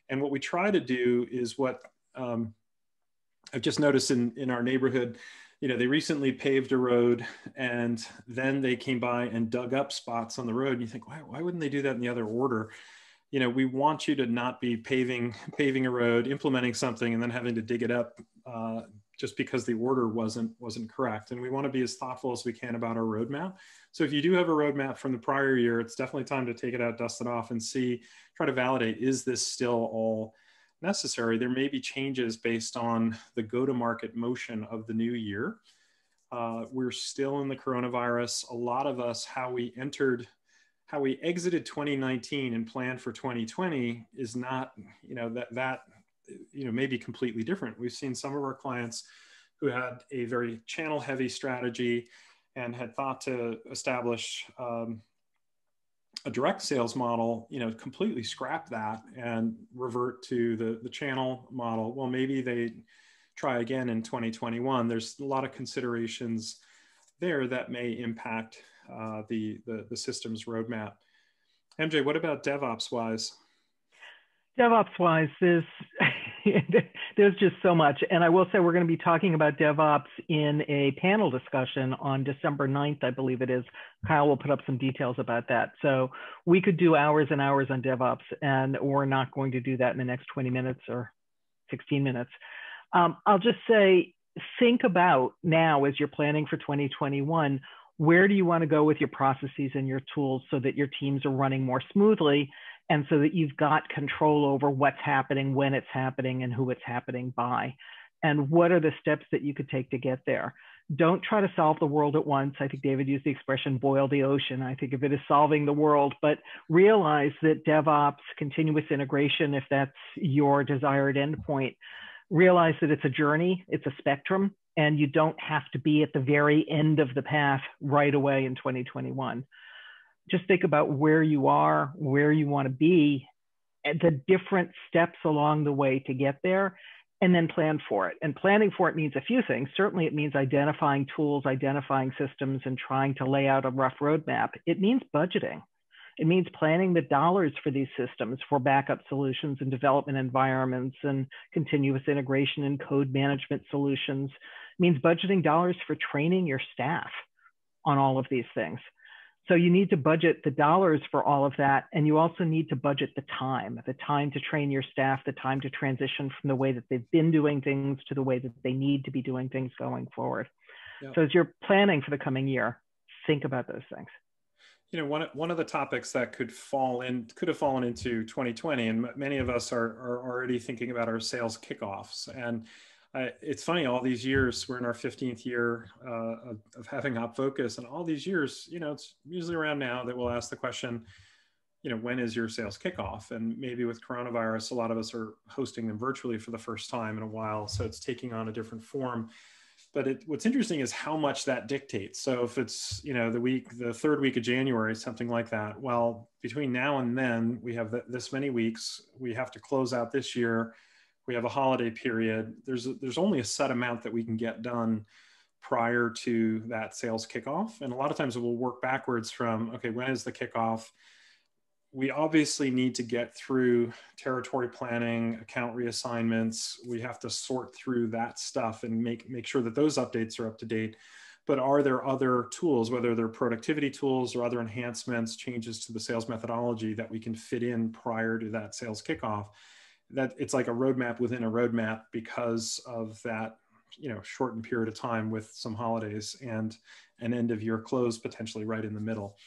And what we try to do is what I've just noticed in our neighborhood, you know, they recently paved a road and then they came by and dug up spots on the road. And you think, why wouldn't they do that in the other order? You know, we want you to not be paving a road, implementing something, and then having to dig it up just because the order wasn't correct. And we want to be as thoughtful as we can about our roadmap. So if you do have a roadmap from the prior year, it's definitely time to take it out, dust it off, and try to validate, is this still all necessary? There may be changes based on the go-to-market motion of the new year. We're still in the coronavirus. A lot of us, how we exited 2019 and planned for 2020 is not, you know, that may be completely different. We've seen some of our clients who had a very channel heavy strategy and had thought to establish a direct sales model, you know, completely scrap that and revert to the channel model. Well, maybe they try again in 2021. There's a lot of considerations there that may impact the systems roadmap. MJ, what about DevOps wise? DevOps wise, there's just so much. And I will say we're going to be talking about DevOps in a panel discussion on December 9th, I believe it is. Kyle will put up some details about that. So we could do hours and hours on DevOps, and we're not going to do that in the next 20 minutes or 16 minutes. I'll just say, think about now as you're planning for 2021, where do you want to go with your processes and your tools so that your teams are running more smoothly, and so that you've got control over what's happening, when it's happening, and who it's happening by, and what are the steps that you could take to get there. Don't try to solve the world at once. I think David used the expression, boil the ocean. I think of it as solving the world, but realize that DevOps, continuous integration, if that's your desired endpoint, realize that it's a journey, it's a spectrum, and you don't have to be at the very end of the path right away in 2021. Just think about where you are, where you want to be, and the different steps along the way to get there, and then plan for it. And planning for it means a few things. Certainly it means identifying tools, identifying systems, and trying to lay out a rough roadmap. It means budgeting. It means planning the dollars for these systems, for backup solutions and development environments and continuous integration and code management solutions. It means budgeting dollars for training your staff on all of these things. So you need to budget the dollars for all of that. And you also need to budget the time to train your staff, the time to transition from the way that they've been doing things to the way that they need to be doing things going forward. Yep. So as you're planning for the coming year, think about those things. You know, one of the topics that could have fallen into 2020, and many of us are already thinking about our sales kickoffs. And it's funny, all these years, we're in our 15th year of having OpFocus, and all these years, you know, it's usually around now that we'll ask the question, you know, when is your sales kickoff? And maybe with coronavirus, a lot of us are hosting them virtually for the first time in a while, so it's taking on a different form. But what's interesting is how much that dictates. So if it's, you know, the third week of January, something like that, well, between now and then, we have this many weeks. We have to close out this year. We have a holiday period. There's only a set amount that we can get done prior to that sales kickoff. And a lot of times we'll work backwards from, okay, when is the kickoff? We obviously need to get through territory planning, account reassignments. We have to sort through that stuff and make sure that those updates are up to date. But are there other tools, whether they're productivity tools or other enhancements, changes to the sales methodology that we can fit in prior to that sales kickoff? That it's like a roadmap within a roadmap because of that, you know, shortened period of time with some holidays and an end of year close potentially right in the middle.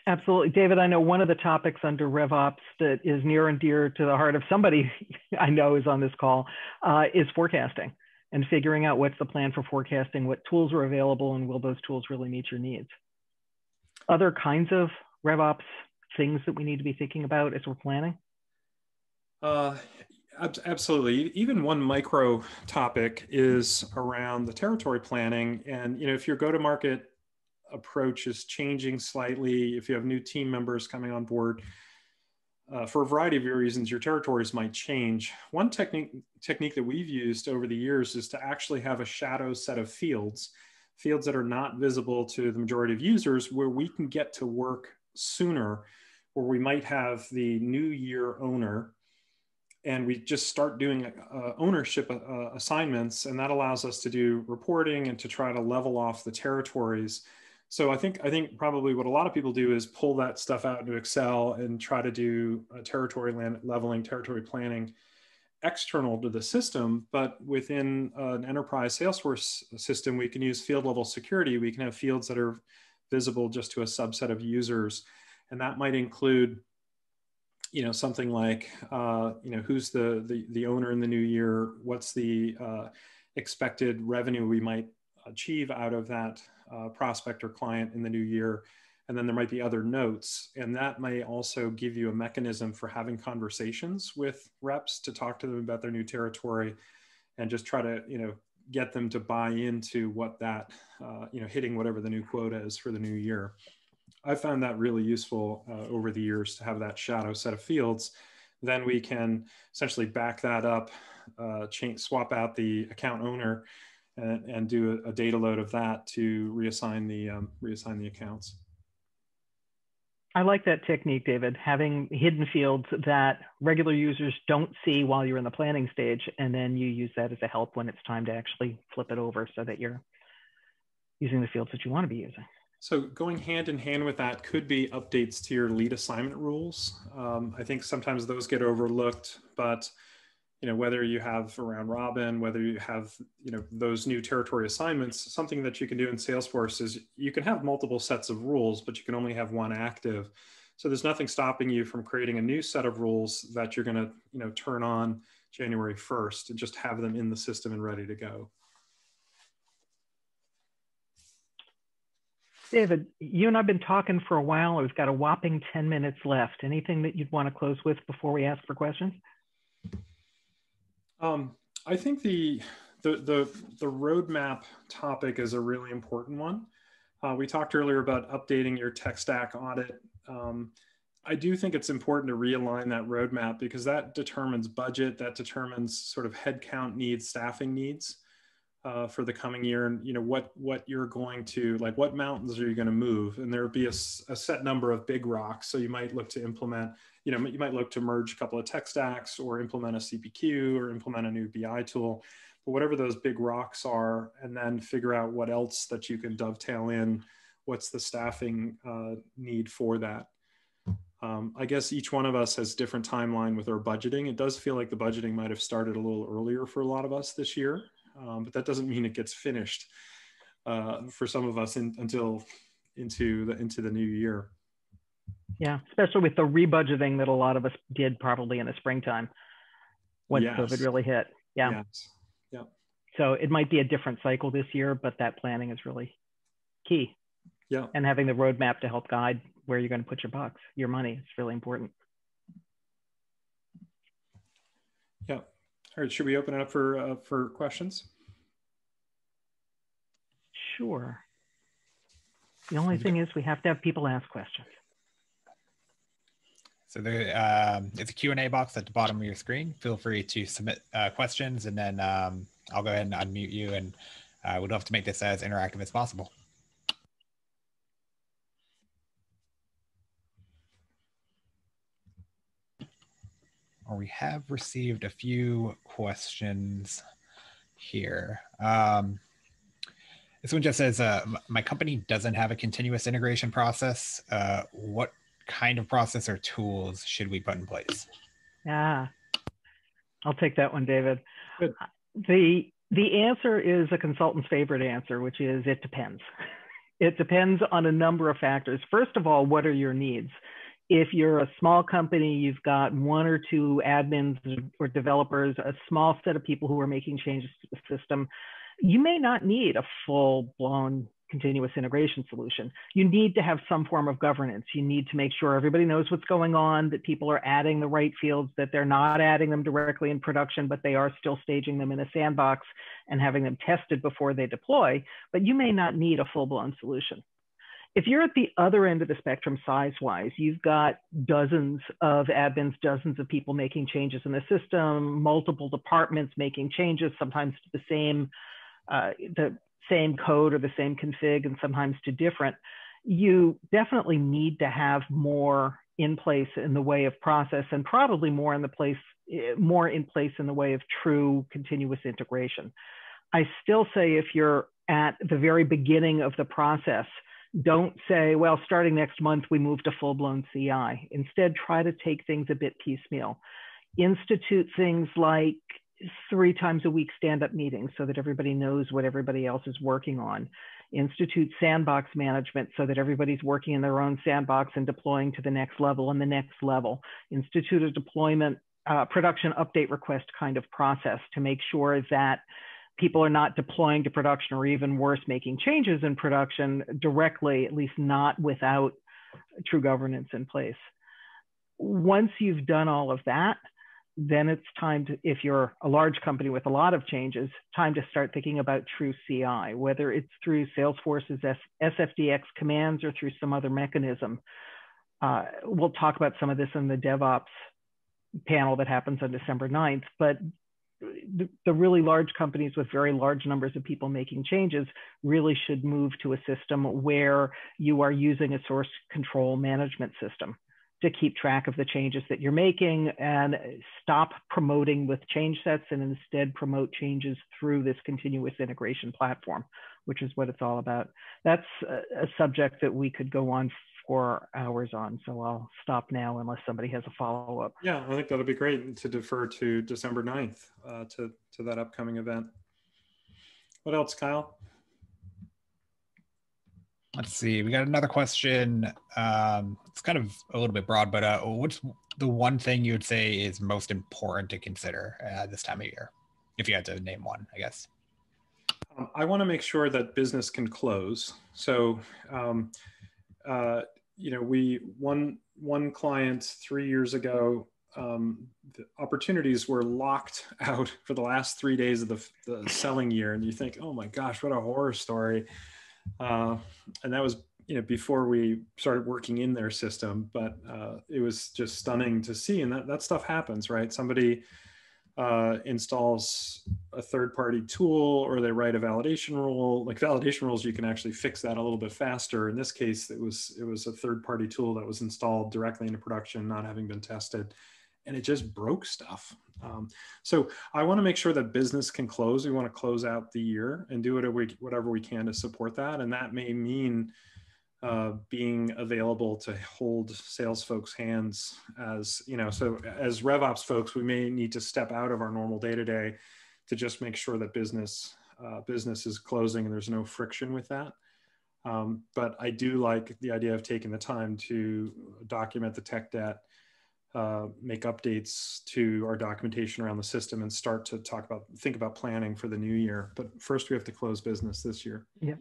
Absolutely. David, I know one of the topics under Rev Ops that is near and dear to the heart of somebody I know is on this call is forecasting and figuring out what's the plan for forecasting, what tools are available, and will those tools really meet your needs? Other kinds of Rev Ops things that we need to be thinking about as we're planning? Absolutely. Even one micro topic is around the territory planning. And, you know, if your go-to-market approach is changing slightly. If you have new team members coming on board, for a variety of reasons, your territories might change. One technique that we've used over the years is to actually have a shadow set of fields that are not visible to the majority of users, where we can get to work sooner, where we might have the new year owner and we just start doing ownership assignments, and that allows us to do reporting and to try to level off the territories. So I think probably what a lot of people do is pull that stuff out into Excel and try to do territory leveling, territory planning external to the system. But within an enterprise Salesforce system, we can use field level security. We can have fields that are visible just to a subset of users. And that might include, something like, who's the owner in the new year? What's the expected revenue we might achieve out of that prospect or client in the new year? And then there might be other notes. And that may also give you a mechanism for having conversations with reps to talk to them about their new territory and just try to, get them to buy into what that, hitting whatever the new quota is for the new year. I found that really useful over the years to have that shadow set of fields. Then we can essentially back that up, swap out the account owner and do a data load of that to reassign the accounts. I like that technique, David, having hidden fields that regular users don't see while you're in the planning stage, and then you use that as a help when it's time to actually flip it over so that you're using the fields that you want to be using. So going hand in hand with that could be updates to your lead assignment rules. I think sometimes those get overlooked, but whether you have around Robin, whether you have those new territory assignments, something that you can do in Salesforce is you can have multiple sets of rules, but you can only have one active. So there's nothing stopping you from creating a new set of rules that you're going to turn on January 1st and just have them in the system and ready to go. David, you and I have been talking for a while. We've got a whopping 10 minutes left. Anything that you'd want to close with before we ask for questions? I think the roadmap topic is a really important one. We talked earlier about updating your tech stack audit. I do think it's important to realign that roadmap because that determines budget, that determines sort of headcount needs, staffing needs for the coming year, and what you're going to, like, what mountains are you going to move, and there will be a set number of big rocks. So you might look to implement, you might look to merge a couple of tech stacks or implement a CPQ or implement a new BI tool, but whatever those big rocks are, and then figure out what else that you can dovetail in. What's the staffing need for that? I guess each one of us has different timeline with our budgeting. It does feel like the budgeting might have started a little earlier for a lot of us this year. But that doesn't mean it gets finished for some of us until into the new year. Yeah, especially with the rebudgeting that a lot of us did probably in the springtime when COVID really hit. Yeah. Yes. Yeah. So it might be a different cycle this year, but that planning is really key. Yeah. And having the roadmap to help guide where you're going to put your bucks, your money, is really important. Yeah. All right, should we open it up for questions? Sure. The only thing is we have to have people ask questions. So it's a Q&A box at the bottom of your screen. Feel free to submit questions, and then I'll go ahead and unmute you, and we'd love to make this as interactive as possible. We have received a few questions here. This one just says, my company doesn't have a continuous integration process. What kind of process or tools should we put in place? Yeah, I'll take that one, David. Good. The answer is a consultant's favorite answer, which is it depends. It depends on a number of factors. First of all, what are your needs? If you're a small company, you've got one or two admins or developers, a small set of people who are making changes to the system, you may not need a full-blown continuous integration solution. You need to have some form of governance. You need to make sure everybody knows what's going on, that people are adding the right fields, that they're not adding them directly in production, but they are still staging them in a sandbox and having them tested before they deploy. But you may not need a full-blown solution. If you're at the other end of the spectrum size-wise, you've got dozens of admins, dozens of people making changes in the system, multiple departments making changes, sometimes to the same code or the same config, and sometimes to different. You definitely need to have more in place in the way of process, and probably more in place in the way of true continuous integration. I still say if you're at the very beginning of the process, don't say, well, starting next month, we move to full-blown CI. Instead, try to take things a bit piecemeal. Institute things like 3 times a week stand-up meetings so that everybody knows what everybody else is working on. Institute sandbox management so that everybody's working in their own sandbox and deploying to the next level and the next level. Institute a deployment production update request kind of process to make sure that people are not deploying to production, or even worse, making changes in production directly, at least not without true governance in place. Once you've done all of that, then it's time to, if you're a large company with a lot of changes, time to start thinking about true CI, whether it's through Salesforce's SFDX commands or through some other mechanism. We'll talk about some of this in the DevOps panel that happens on December 9th, but the really large companies with very large numbers of people making changes really should move to a system where you are using a source control management system to keep track of the changes that you're making, and stop promoting with change sets and instead promote changes through this continuous integration platform, which is what it's all about. That's a subject that we could go on for hours on, so I'll stop now unless somebody has a follow-up. Yeah, I think that'll be great to defer to December 9th to that upcoming event. What else, Kyle? Let's see, we got another question. It's kind of a little bit broad, but what's the one thing you would say is most important to consider this time of year? If you had to name one, I guess. I want to make sure that business can close. So, you know, one client 3 years ago, the opportunities were locked out for the last 3 days of the selling year. And you think, oh my gosh, what a horror story. And that was, you know, before we started working in their system, but it was just stunning to see. And that stuff happens, right? Somebody installs a third-party tool, or they write a validation rule. Like validation rules, you can actually fix that a little bit faster. In this case, it was a third-party tool that was installed directly into production, not having been tested, and it just broke stuff. So I want to make sure that business can close. We want to close out the year and do whatever we can to support that, and that may mean being available to hold sales folks' hands, as you know. So as Rev Ops folks, we may need to step out of our normal day-to-day to just make sure that business is closing and there's no friction with that. But I do like the idea of taking the time to document the tech debt, make updates to our documentation around the system, and start to think about planning for the new year. But first we have to close business this year. Yeah.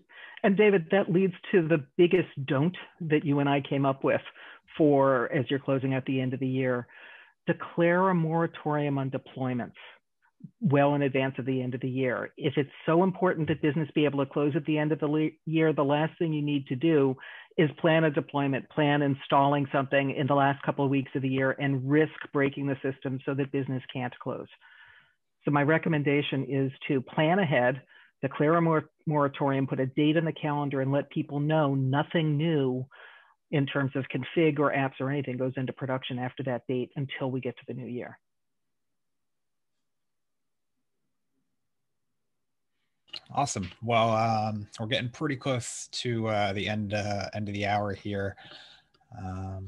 And David, that leads to the biggest don't that you and I came up with for, as you're closing out the end of the year: declare a moratorium on deployments well in advance of the end of the year. If it's so important that business be able to close at the end of the year, the last thing you need to do is plan a deployment, plan installing something in the last couple of weeks of the year, and risk breaking the system so that business can't close. So my recommendation is to plan ahead, declare a moratorium, put a date in the calendar, and let people know nothing new in terms of config or apps or anything goes into production after that date until we get to the new year. Awesome. Well, we're getting pretty close to the end of the hour here. I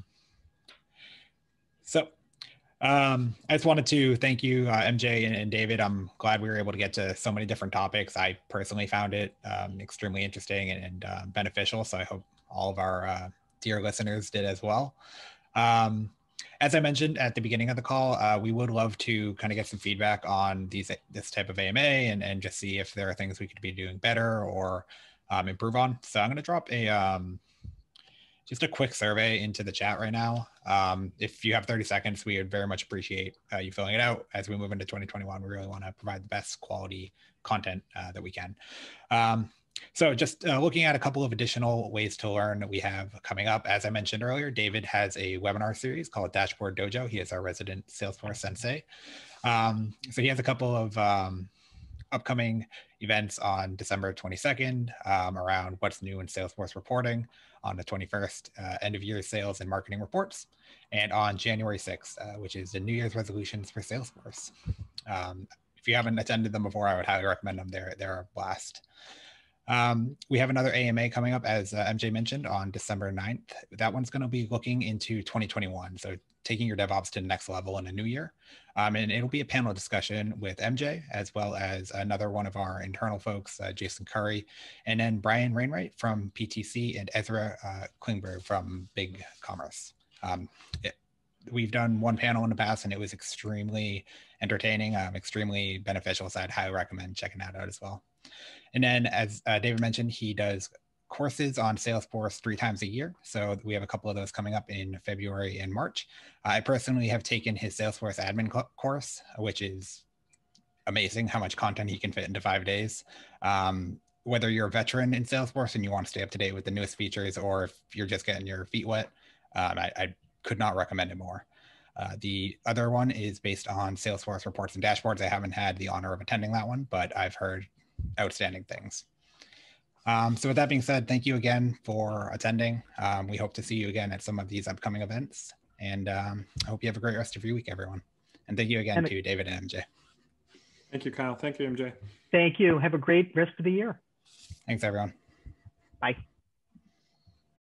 just wanted to thank you, MJ and David. I'm glad we were able to get to so many different topics. I personally found it extremely interesting and beneficial. So I hope all of our dear listeners did as well. As I mentioned at the beginning of the call, we would love to kind of get some feedback on this type of AMA and just see if there are things we could be doing better or improve on. So I'm going to drop just a quick survey into the chat right now. If you have 30 seconds, we would very much appreciate you filling it out. As we move into 2021, we really want to provide the best quality content that we can. So just looking at a couple of additional ways to learn that we have coming up. As I mentioned earlier, David has a webinar series called Dashboard Dojo. He is our resident Salesforce sensei. So he has a couple of upcoming events on December 22nd around what's new in Salesforce reporting, on the 21st, end of year sales and marketing reports, and on January 6th, which is the New Year's resolutions for Salesforce. If you haven't attended them before, I would highly recommend them. They're a blast. We have another AMA coming up, as MJ mentioned, on December 9th. That one's going to be looking into 2021. So taking your DevOps to the next level in a new year. And it'll be a panel discussion with MJ, as well as another one of our internal folks, Jason Curry, and then Brian Rainwright from PTC and Ezra Klingberg from Big Commerce. We've done one panel in the past, and it was extremely entertaining, extremely beneficial. So I'd highly recommend checking that out as well. And then, as David mentioned, he does courses on Salesforce 3 times a year. So we have a couple of those coming up in February and March. I personally have taken his Salesforce admin course, which is amazing how much content he can fit into 5 days. Whether you're a veteran in Salesforce and you want to stay up to date with the newest features, or if you're just getting your feet wet, I could not recommend it more. The other one is based on Salesforce reports and dashboards. I haven't had the honor of attending that one, but I've heard outstanding things. So with that being said, thank you again for attending. We hope to see you again at some of these upcoming events. And I hope you have a great rest of your week, everyone. And thank you again to David and MJ. Thank you, Kyle. Thank you, MJ. Thank you. Have a great rest of the year. Thanks, everyone. Bye.